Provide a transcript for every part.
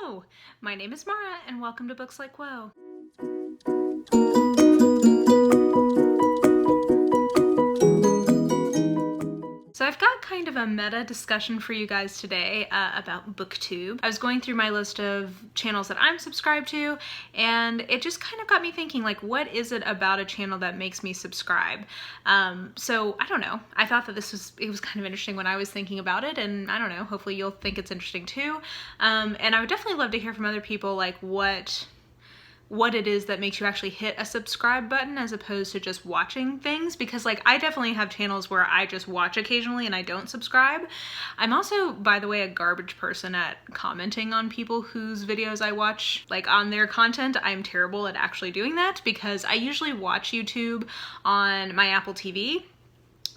Hello, my name is Mara and welcome to Books Like Whoa. So I've got kind of a meta discussion for you guys today about BookTube. I was going through my list of channels that I'm subscribed to, and it just kind of got me thinking, like, what is it about a channel that makes me subscribe? So I don't know. I thought that it was kind of interesting when I was thinking about it, and I don't know, hopefully you'll think it's interesting too. And I would definitely love to hear from other people, like, what it is that makes you actually hit a subscribe button as opposed to just watching things, because like I definitely have channels where I just watch occasionally and I don't subscribe. I'm also, by the way, a garbage person at commenting on people whose videos I watch, like on their content. I'm terrible at actually doing that because I usually watch YouTube on my Apple TV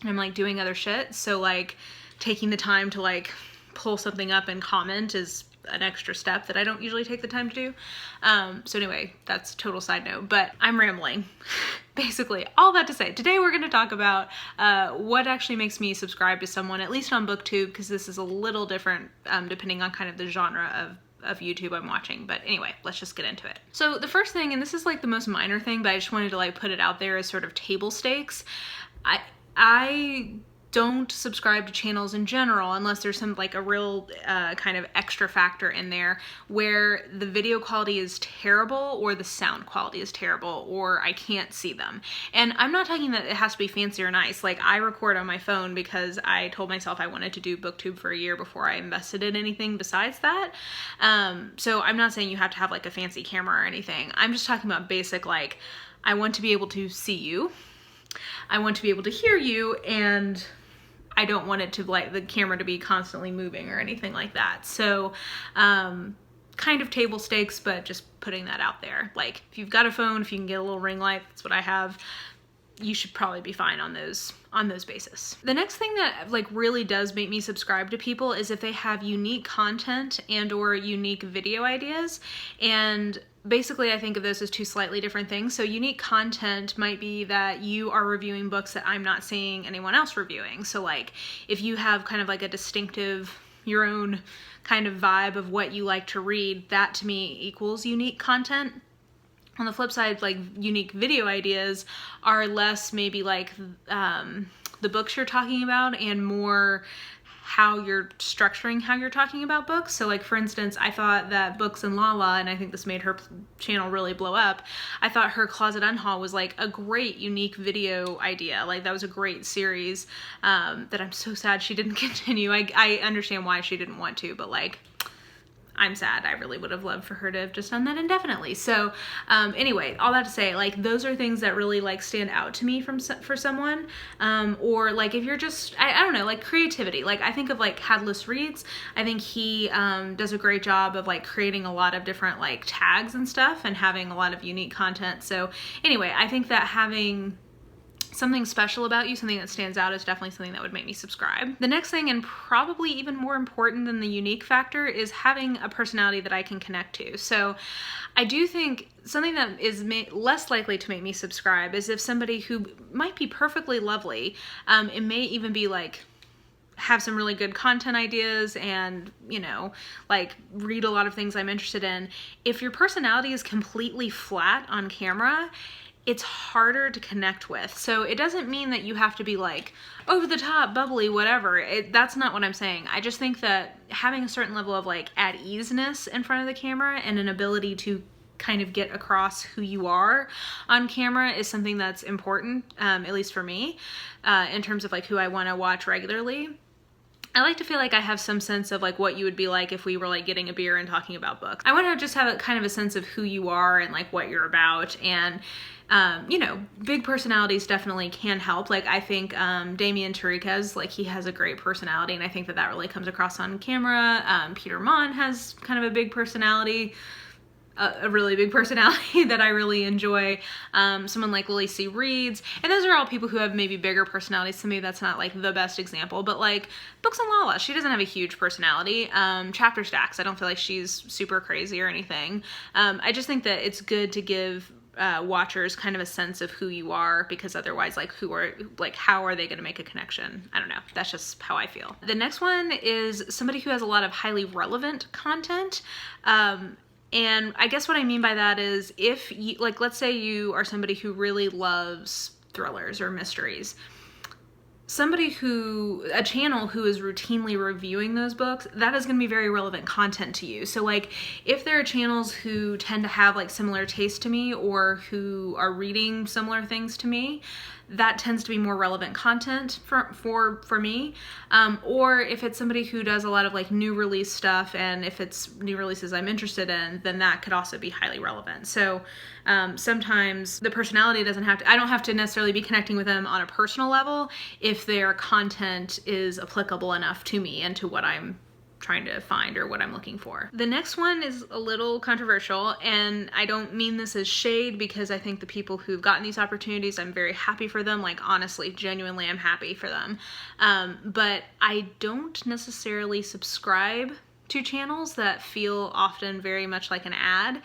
and I'm like doing other shit, so like taking the time to like pull something up and comment is an extra step that I don't usually take the time to do. So anyway, that's a total side note, but I'm rambling. Basically, all that to say, today we're going to talk about what actually makes me subscribe to someone, at least on BookTube, because this is a little different depending on kind of the genre of YouTube I'm watching. But anyway, let's just get into it. So the first thing, and this is like the most minor thing, but I just wanted to like put it out there as sort of table stakes. I don't subscribe to channels in general unless there's some like a real kind of extra factor in there where the video quality is terrible or the sound quality is terrible or I can't see them. And I'm not talking that it has to be fancy or nice. Like I record on my phone because I told myself I wanted to do BookTube for a year before I invested in anything besides that. So I'm not saying you have to have like a fancy camera or anything. I'm just talking about basic, like I want to be able to see you. I want to be able to hear you, and I don't want it to like the camera to be constantly moving or anything like that. So kind of table stakes, but just putting that out there. Like if you've got a phone, if you can get a little ring light, that's what I have, you should probably be fine on those bases. The next thing that like really does make me subscribe to people is if they have unique content and or unique video ideas. And basically I think of those as two slightly different things. So unique content might be that you are reviewing books that I'm not seeing anyone else reviewing. So like if you have kind of like a distinctive, your own kind of vibe of what you like to read, that to me equals unique content. On the flip side, like unique video ideas are less maybe like the books you're talking about and more how you're structuring how you're talking about books. So like for instance, I thought that Books and Lala, and I think this made her channel really blow up, I thought her Closet Unhaul was like a great unique video idea. Like that was a great series that I'm so sad she didn't continue. I understand why she didn't want to, but like I'm sad. I really would have loved for her to have just done that indefinitely. So anyway, all that to say, like those are things that really like stand out to me for someone. Or like if you're just, I don't know, like creativity. Like I think of like Hadless Reads. I think he does a great job of like creating a lot of different like tags and stuff and having a lot of unique content. So anyway, I think that having something special about you, something that stands out, is definitely something that would make me subscribe. The next thing, and probably even more important than the unique factor, is having a personality that I can connect to. So I do think something that is less likely to make me subscribe is if somebody who might be perfectly lovely, it may even be like have some really good content ideas and, you know, like read a lot of things I'm interested in. If your personality is completely flat on camera, it's harder to connect with. So it doesn't mean that you have to be like over the top, bubbly, whatever. That's not what I'm saying. I just think that having a certain level of like at easeness in front of the camera and an ability to kind of get across who you are on camera is something that's important, at least for me, in terms of like who I want to watch regularly. I like to feel like I have some sense of like what you would be like if we were like getting a beer and talking about books. I want to just have a kind of a sense of who you are and like what you're about. And you know, big personalities definitely can help. Like I think Damien Tariquez, like he has a great personality, and I think that really comes across on camera. Peter Mon has kind of a big personality, a really big personality that I really enjoy. Someone like Lily C. Reads, and those are all people who have maybe bigger personalities. To me, that's not like the best example, but like Books and Lala, she doesn't have a huge personality. Chapter Stacks, I don't feel like she's super crazy or anything. I just think that it's good to give watchers kind of a sense of who you are, because otherwise, like, how are they going to make a connection? I don't know. That's just how I feel. The next one is somebody who has a lot of highly relevant content. And I guess what I mean by that is, if you, like, let's say you are somebody who really loves thrillers or mysteries, a channel who is routinely reviewing those books, that is going to be very relevant content to you. So like, if there are channels who tend to have like similar taste to me, or who are reading similar things to me, that tends to be more relevant content for me. Or if it's somebody who does a lot of like new release stuff, and if it's new releases I'm interested in, then that could also be highly relevant. So sometimes the personality I don't have to necessarily be connecting with them on a personal level if their content is applicable enough to me and to what I'm trying to find or what I'm looking for. The next one is a little controversial, and I don't mean this as shade, because I think the people who've gotten these opportunities, I'm very happy for them. Like, honestly, genuinely, I'm happy for them. But I don't necessarily subscribe to channels that feel often very much like an ad.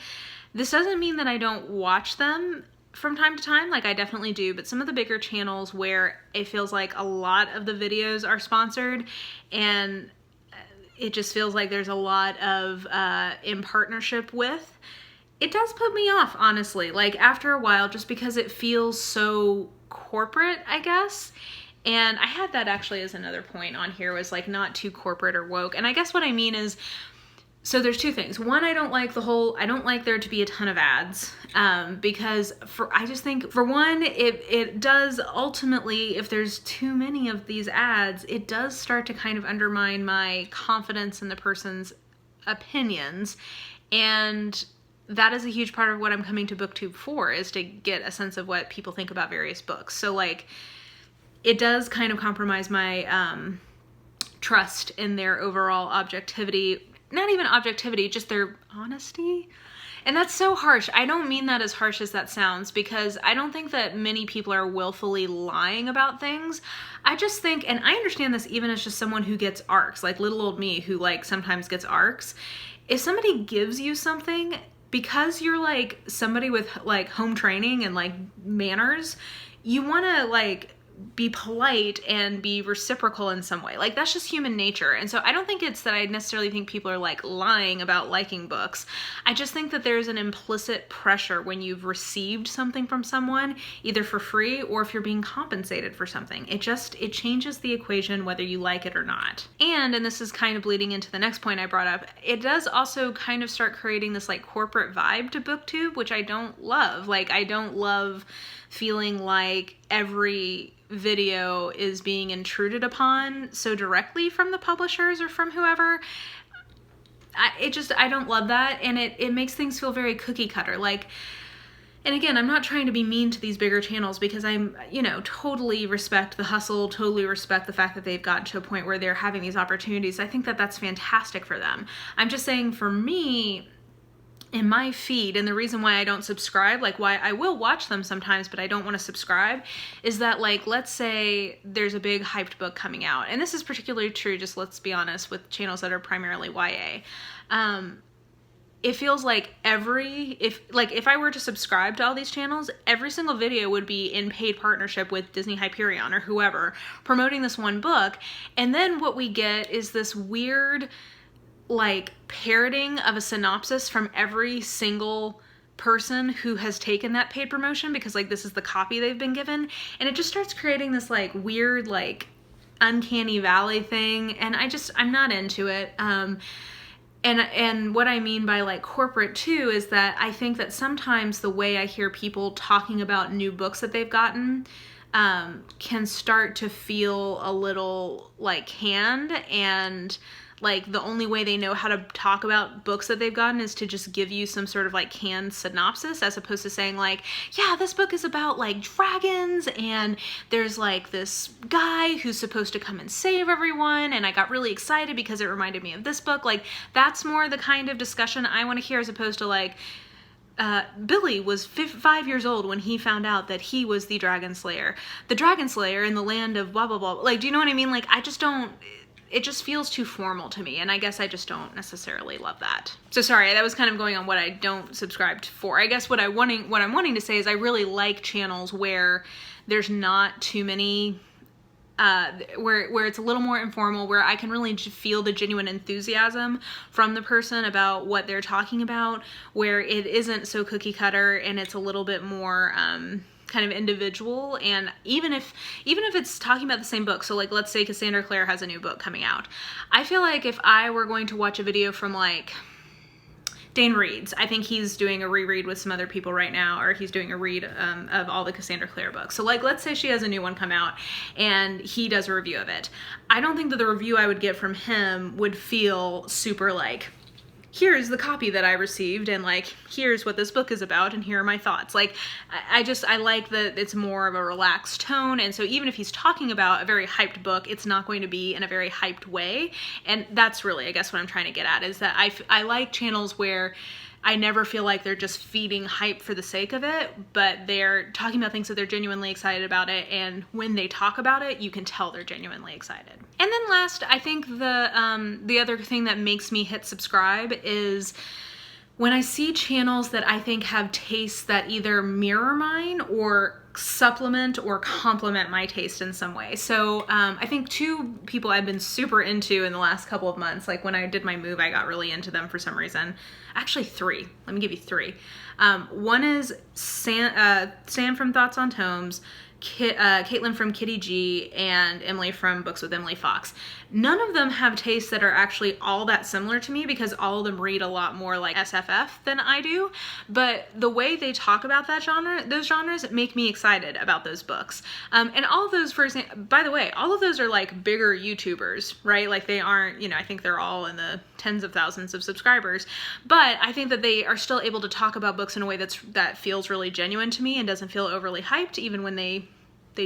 This doesn't mean that I don't watch them from time to time, like I definitely do, but some of the bigger channels where it feels like a lot of the videos are sponsored, and it just feels like there's a lot of in partnership with, it does put me off, honestly. Like, after a while, just because it feels so corporate, I guess. And I had that actually as another point on here, was like not too corporate or woke. And I guess what I mean is, so there's two things. One, I don't like there to be a ton of ads, because I just think, for one, it does ultimately, if there's too many of these ads, it does start to kind of undermine my confidence in the person's opinions. And that is a huge part of what I'm coming to BookTube for, is to get a sense of what people think about various books. So like, it does kind of compromise my trust in their overall objectivity. Not even objectivity, just their honesty. And that's so harsh. I don't mean that as harsh as that sounds, because I don't think that many people are willfully lying about things. I just think, and I understand this even as just someone who gets arcs, like little old me who like sometimes gets arcs. If somebody gives you something, because you're like somebody with like home training and like manners, you want to like be polite and be reciprocal in some way. Like, that's just human nature. And so I don't think it's that I necessarily think people are like lying about liking books. I just think that there's an implicit pressure when you've received something from someone, either for free or if you're being compensated for something. It changes the equation whether you like it or not. And this is kind of bleeding into the next point I brought up, it does also kind of start creating this like corporate vibe to BookTube, which I don't love. Like, I don't love feeling like every video is being intruded upon so directly from the publishers or from whoever. I don't love that, and it makes things feel very cookie cutter. Like, and again, I'm not trying to be mean to these bigger channels, because I'm, totally respect the hustle, totally respect the fact that they've gotten to a point where they're having these opportunities. I think that that's fantastic for them. I'm just saying, for me, in my feed, and the reason why I don't subscribe, like why I will watch them sometimes, but I don't want to subscribe, is that, like, let's say there's a big hyped book coming out, and this is particularly true, just let's be honest, with channels that are primarily YA. It feels like if I were to subscribe to all these channels, every single video would be in paid partnership with Disney Hyperion or whoever, promoting this one book, and then what we get is this weird, like, parroting of a synopsis from every single person who has taken that paid promotion, because like this is the copy they've been given, and it just starts creating this like weird like uncanny valley thing, and I'm not into it. And what I mean by like corporate too is that I think that sometimes the way I hear people talking about new books that they've gotten can start to feel a little like canned, and like the only way they know how to talk about books that they've gotten is to just give you some sort of like canned synopsis, as opposed to saying like, yeah, this book is about like dragons, and there's like this guy who's supposed to come and save everyone, and I got really excited because it reminded me of this book. Like, that's more the kind of discussion I want to hear, as opposed to like, Billy was 5 years old when he found out that he was the dragon slayer in the land of blah, blah, blah. Like, do you know what I mean? Like, I just don't... it just feels too formal to me, and I guess I just don't necessarily love that. So sorry, that was kind of going on what I don't subscribe for. I guess what I'm wanting to say is I really like channels where there's not too many, where it's a little more informal, where I can really feel the genuine enthusiasm from the person about what they're talking about, where it isn't so cookie cutter and it's a little bit more kind of individual. And even if it's talking about the same book, so like let's say Cassandra Clare has a new book coming out, I feel like if I were going to watch a video from like Dane Reads, I think he's doing a reread with some other people right now, or he's doing a read of all the Cassandra Clare books. So like, let's say she has a new one come out and he does a review of it. I don't think that the review I would get from him would feel super like, here's the copy that I received, and like, here's what this book is about, and here are my thoughts. Like, I like that it's more of a relaxed tone, and so even if he's talking about a very hyped book, it's not going to be in a very hyped way. And that's really, I guess, what I'm trying to get at, is that I like channels where I never feel like they're just feeding hype for the sake of it, but they're talking about things that they're genuinely excited about it, and when they talk about it, you can tell they're genuinely excited. And then last, I think the other thing that makes me hit subscribe is when I see channels that I think have tastes that either mirror mine or supplement or complement my taste in some way. So I think two people I've been super into in the last couple of months, like when I did my move, I got really into them for some reason. Actually three, let me give you three. One is Sam from Thoughts on Tomes, Caitlin from Kitty G, and Emily from Books with Emily Fox. None of them have tastes that are actually all that similar to me, because all of them read a lot more like SFF than I do, but the way they talk about those genres make me excited about those books. And all of those, for example, by the way, all of those are like bigger YouTubers, right? Like they aren't, I think they're all in the tens of thousands of subscribers, but I think that they are still able to talk about books in a way that feels really genuine to me and doesn't feel overly hyped, even when they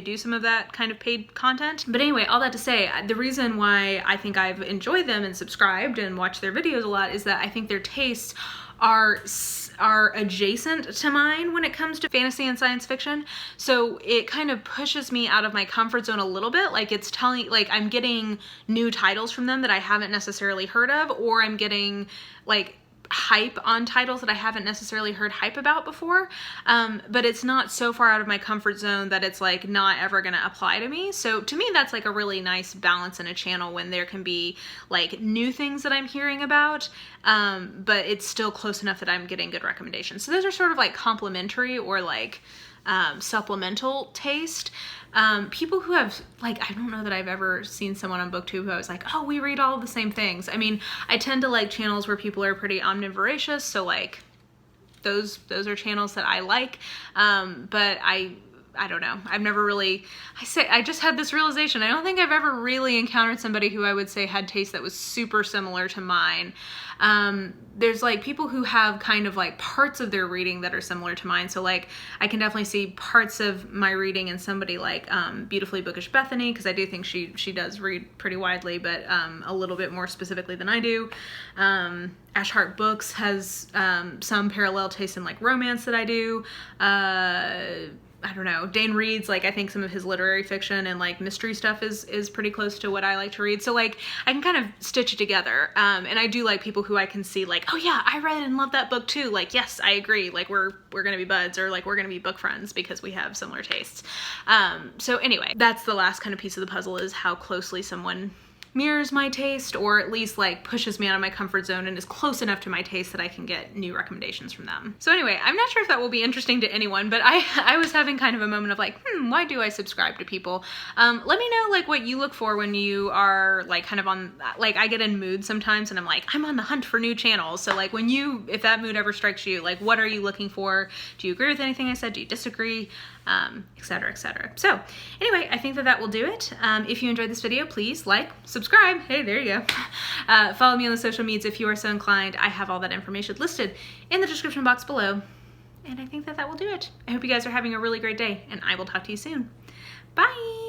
do some of that kind of paid content. But anyway, all that to say, the reason why I think I've enjoyed them and subscribed and watched their videos a lot is that I think their tastes are adjacent to mine when it comes to fantasy and science fiction. So it kind of pushes me out of my comfort zone a little bit. Like it's telling, like I'm getting new titles from them that I haven't necessarily heard of, or I'm getting like hype on titles that I haven't necessarily heard hype about before, but it's not so far out of my comfort zone that it's like not ever gonna apply to me. So to me, that's like a really nice balance in a channel, when there can be like new things that I'm hearing about, but it's still close enough that I'm getting good recommendations. So those are sort of like complementary or like supplemental taste. People who have, like, I don't know that I've ever seen someone on BookTube who I was like, oh, we read all the same things. I mean, I tend to like channels where people are pretty omnivoracious, so like those are channels that I like, but I don't know. I've never really, I just had this realization. I don't think I've ever really encountered somebody who I would say had taste that was super similar to mine. There's like people who have kind of like parts of their reading that are similar to mine. So like I can definitely see parts of my reading in somebody like Beautifully Bookish Bethany, because I do think she does read pretty widely, but a little bit more specifically than I do. Ash Hart Books has some parallel taste in like romance that I do. I don't know, Dane Reads, like I think some of his literary fiction and like mystery stuff is pretty close to what I like to read. So like I can kind of stitch it together. And I do like people who I can see like, oh yeah, I read and loved that book too. Like, yes, I agree. Like we're gonna be buds, or like we're gonna be book friends because we have similar tastes. So anyway, that's the last kind of piece of the puzzle, is how closely someone mirrors my taste, or at least like pushes me out of my comfort zone and is close enough to my taste that I can get new recommendations from them. So anyway, I'm not sure if that will be interesting to anyone, but I was having kind of a moment of like, why do I subscribe to people? Let me know like what you look for when you are like kind of on, like I get in mood sometimes and I'm like, I'm on the hunt for new channels. So like if that mood ever strikes you, like what are you looking for? Do you agree with anything I said? Do you disagree? Etc., etc. So anyway, I think that will do it. If you enjoyed this video, please like, subscribe. Hey, there you go. Follow me on the social medias if you are so inclined. I have all that information listed in the description box below. And I think that will do it. I hope you guys are having a really great day, and I will talk to you soon. Bye!